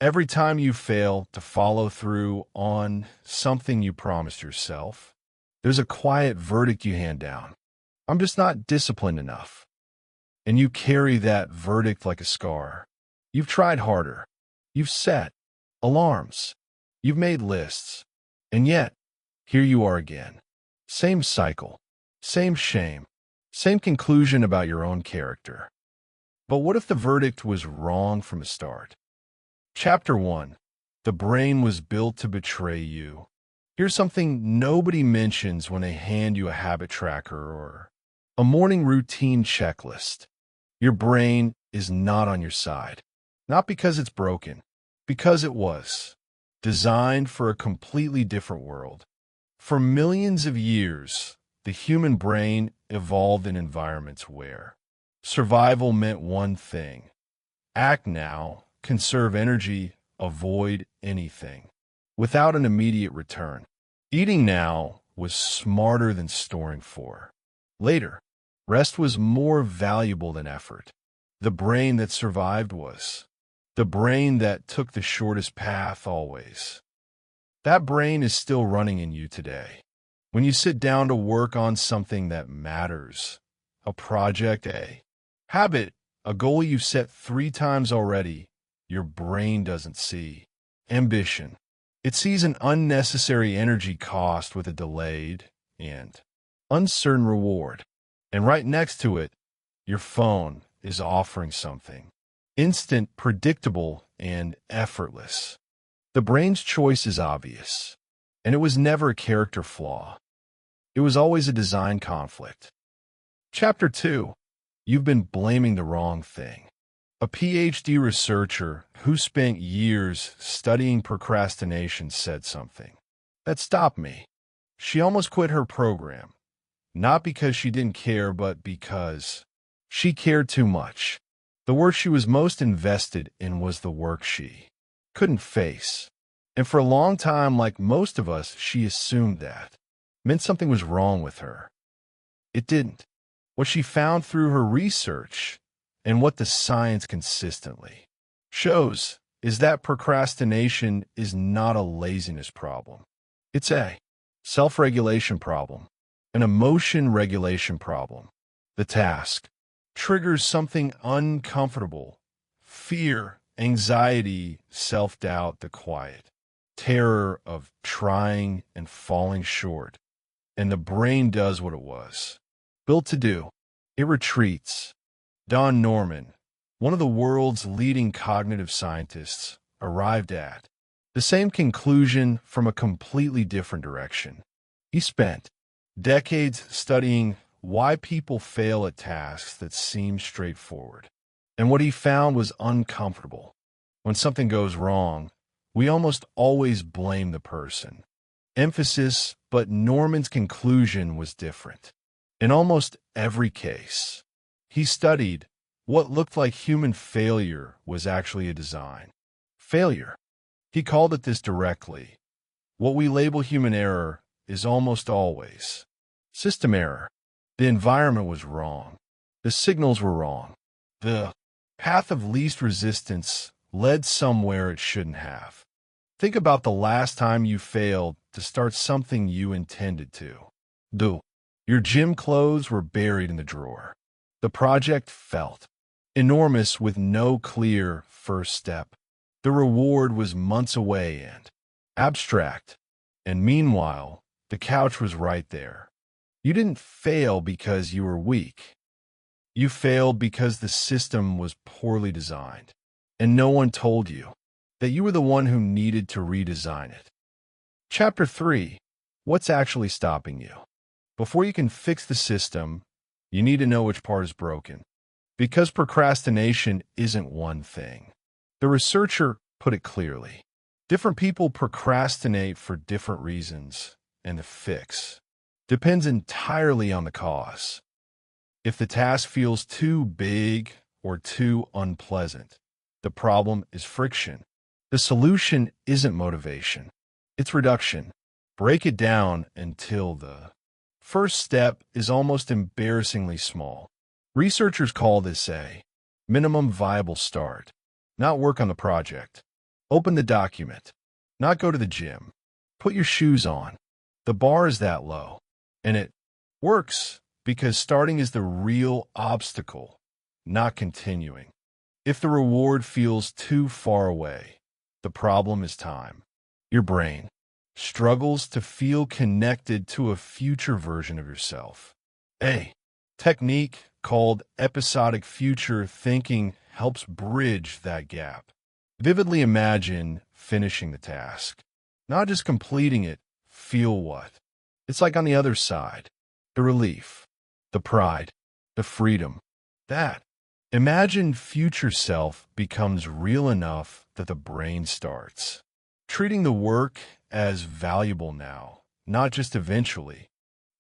Every time you fail to follow through on something you promised yourself, there's a quiet verdict you hand down. I'm just not disciplined enough. And you carry that verdict like a scar. You've tried harder. You've set alarms. You've made lists. And yet, here you are again. Same cycle, same shame, same conclusion about your own character. But what if the verdict was wrong from the start? Chapter 1. The brain was built to betray you. Here's something nobody mentions when they hand you a habit tracker or a morning routine checklist. Your brain is not on your side. Not because it's broken, because it was designed for a completely different world. For millions of years, the human brain evolved in environments where survival meant one thing: act now, conserve energy, avoid anything, without an immediate return. Eating now was smarter than storing for later. Rest was more valuable than effort. The brain that survived was the brain that took the shortest path always. That brain is still running in you today. When you sit down to work on something that matters, a project, a habit, a goal you've set 3 times already, your brain doesn't see ambition. It sees an unnecessary energy cost with a delayed and uncertain reward. And right next to it, your phone is offering something instant, predictable, and effortless. The brain's choice is obvious, and it was never a character flaw. It was always a design conflict. Chapter 2. You've been blaming the wrong thing. A PhD researcher who spent years studying procrastination said something that stopped me. She almost quit her program, not because she didn't care, but because she cared too much. The work she was most invested in was the work she couldn't face. And for a long time, like most of us, she assumed that meant something was wrong with her. It didn't. What she found through her research and what the science consistently shows is that procrastination is not a laziness problem. It's a self-regulation problem, an emotion regulation problem. The task triggers something uncomfortable: fear, anxiety, self-doubt, the quiet terror of trying and falling short. And the brain does what it was built to do. It retreats. Don Norman, one of the world's leading cognitive scientists, arrived at the same conclusion from a completely different direction. He spent decades studying why people fail at tasks that seem straightforward. And what he found was uncomfortable. When something goes wrong, we almost always blame the person. Emphasis, but Norman's conclusion was different. In almost every case, he studied what looked like human failure was actually a design failure. He called it this directly. What we label human error is almost always system error. The environment was wrong. The signals were wrong. The path of least resistance led somewhere it shouldn't have. Think about the last time you failed to start something you intended to do. Your gym clothes were buried in the drawer. The project felt enormous with no clear first step. The reward was months away and abstract. And meanwhile, the couch was right there. You didn't fail because you were weak. You failed because the system was poorly designed, and no one told you that you were the one who needed to redesign it. Chapter 3. What's actually stopping you? Before you can fix the system, you need to know which part is broken. Because procrastination isn't one thing. The researcher put it clearly. Different people procrastinate for different reasons, and the fix depends entirely on the cause. If the task feels too big or too unpleasant, the problem is friction. The solution isn't motivation. It's reduction. Break it down until the first step is almost embarrassingly small. Researchers call this a minimum viable start. Not work on the project, Open the document. Not go to the gym. Put your shoes on. The bar is that low. And it works because starting is the real obstacle, not continuing. If the reward feels too far away, the problem is time. Your brain struggles to feel connected to a future version of yourself. A technique called episodic future thinking helps bridge that gap. Vividly imagine finishing the task, not just completing it. Feel what? It's like on the other side. The relief, the pride, the freedom. That. Imagine future self becomes real enough that the brain starts treating the work as valuable now, not just eventually.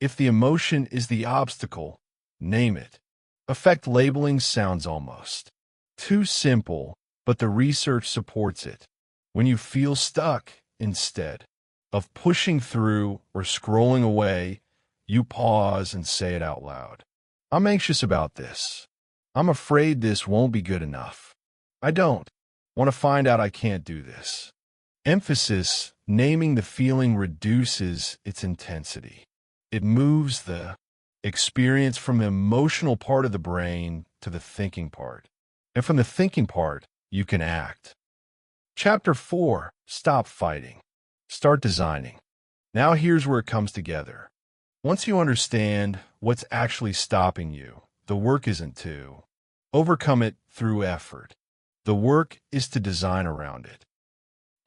If the emotion is the obstacle, name it. Affect labeling sounds almost too simple, but the research supports it. When you feel stuck, instead of pushing through or scrolling away, you pause and say it out loud. I'm anxious about this. I'm afraid this won't be good enough. I don't want to find out I can't do this. Emphasis, naming the feeling reduces its intensity. It moves the experience from the emotional part of the brain to the thinking part. And from the thinking part, you can act. Chapter 4, Stop Fighting. Start Designing. Now here's where it comes together. Once you understand what's actually stopping you, the work isn't to overcome it through effort. The work is to design around it.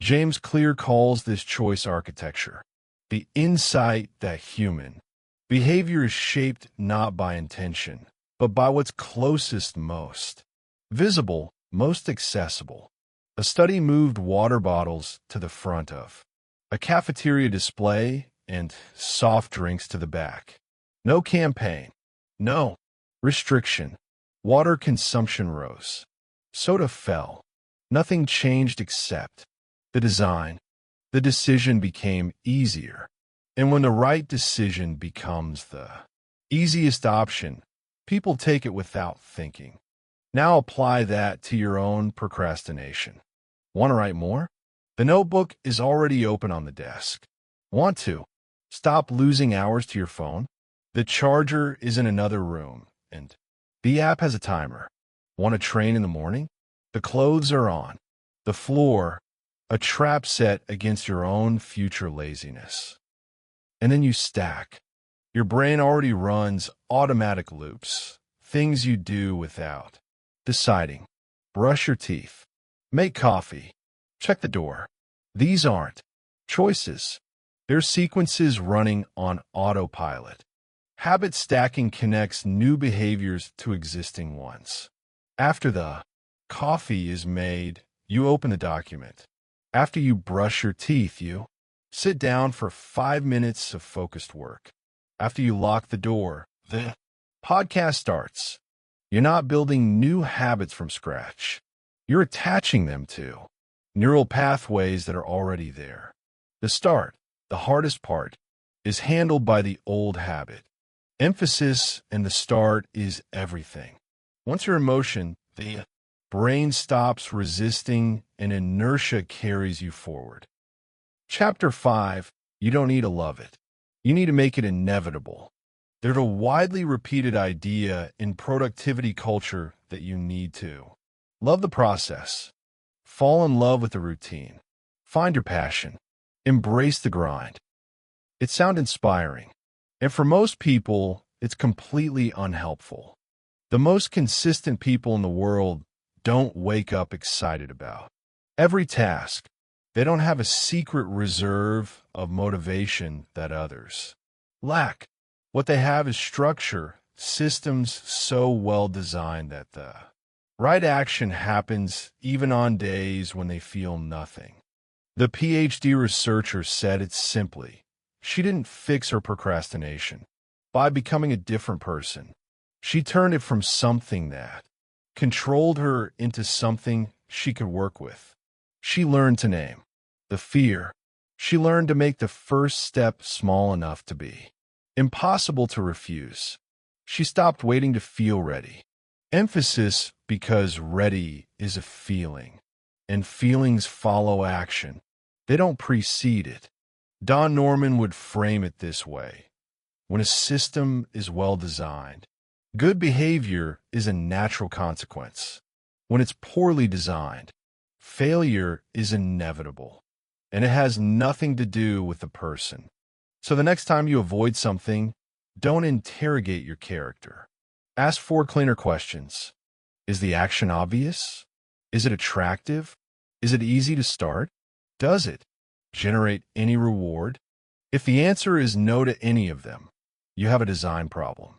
James Clear calls this choice architecture, the insight that human behavior is shaped not by intention, but by what's closest most visible, most accessible. A study moved water bottles to the front of a cafeteria display and soft drinks to the back. No campaign, no restriction. Water consumption rose. Soda fell. Nothing changed except the design. The decision became easier. And when the right decision becomes the easiest option, people take it without thinking. Now apply that to your own procrastination. Want to write more? The notebook is already open on the desk. Want to stop losing hours to your phone? The charger is in another room, and the app has a timer. Want to train in the morning? The clothes are on the floor, a trap set against your own future laziness. And then you stack. Your brain already runs automatic loops, things you do without deciding. Brush your teeth. Make coffee. Check the door. These aren't choices. They're sequences running on autopilot. Habit stacking connects new behaviors to existing ones. After the coffee is made, you open the document. After you brush your teeth, you sit down for 5 minutes of focused work. After you lock the door, the podcast starts. You're not building new habits from scratch. You're attaching them to neural pathways that are already there. The start, the hardest part, is handled by the old habit. Emphasis in the start is everything. Once you're in motion, the brain stops resisting and inertia carries you forward. Chapter 5, you don't need to love it. You need to make it inevitable. There's a widely repeated idea in productivity culture that you need to love the process. Fall in love with the routine. Find your passion. Embrace the grind. It sounds inspiring. And for most people, it's completely unhelpful. The most consistent people in the world don't wake up excited about every task. They don't have a secret reserve of motivation that others lack. What they have is structure, systems so well designed that the right action happens even on days when they feel nothing. The PhD researcher said it simply. She didn't fix her procrastination by becoming a different person. She turned it from something that controlled her into something she could work with. She learned to name the fear. She learned to make the first step small enough to be impossible to refuse. She stopped waiting to feel ready. Emphasis because ready is a feeling. and feelings follow action. They don't precede it. Don Norman would frame it this way. When a system is well designed, good behavior is a natural consequence. When it's poorly designed, failure is inevitable, and it has nothing to do with the person. So the next time you avoid something, don't interrogate your character. Ask four cleaner questions. Is the action obvious? Is it attractive? Is it easy to start? Does it generate any reward? If the answer is no to any of them, you have a design problem,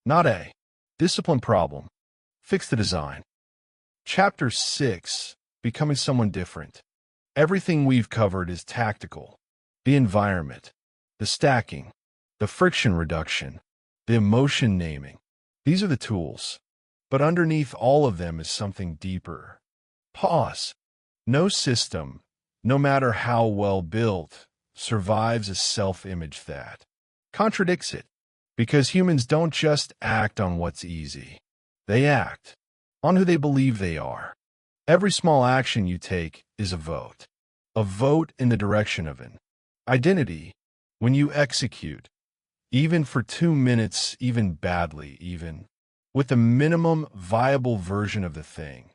not a discipline problem. Fix the design. Chapter 6, Becoming Someone Different. Everything we've covered is tactical. The environment, the stacking, the friction reduction, the emotion naming. These are the tools. But underneath all of them is something deeper. Pause. No system, no matter how well built, survives a self-image that contradicts it. Because humans don't just act on what's easy. They act on who they believe they are. Every small action you take is a vote in the direction of an identity. When you execute, even for 2 minutes, even badly, even with the minimum viable version of the thing,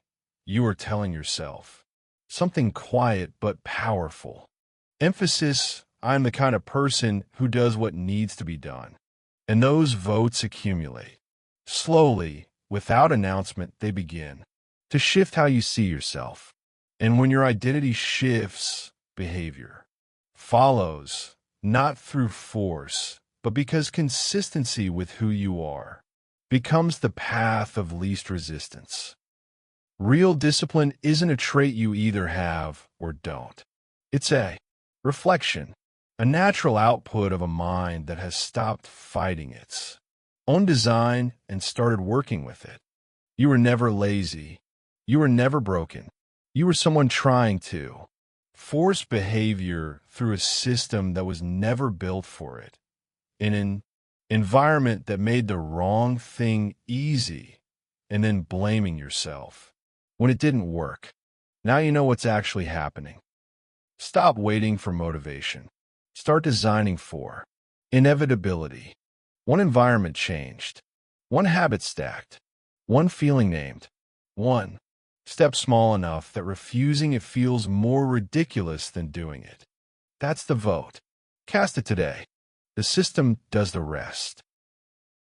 you are telling yourself something quiet but powerful. Emphasis, I'm the kind of person who does what needs to be done. And those votes accumulate. Slowly, without announcement, they begin to shift how you see yourself. And when your identity shifts, behavior follows, not through force, but because consistency with who you are becomes the path of least resistance. Real discipline isn't a trait you either have or don't. It's a reflection, a natural output of a mind that has stopped fighting its own design and started working with it. You were never lazy. You were never broken. You were someone trying to force behavior through a system that was never built for it, in an environment that made the wrong thing easy, and then blaming yourself when it didn't work. Now you know what's actually happening. Stop waiting for motivation. Start designing for inevitability. One environment changed. One habit stacked. One feeling named. One step small enough that refusing it feels more ridiculous than doing it. That's the vote. Cast it today. The system does the rest.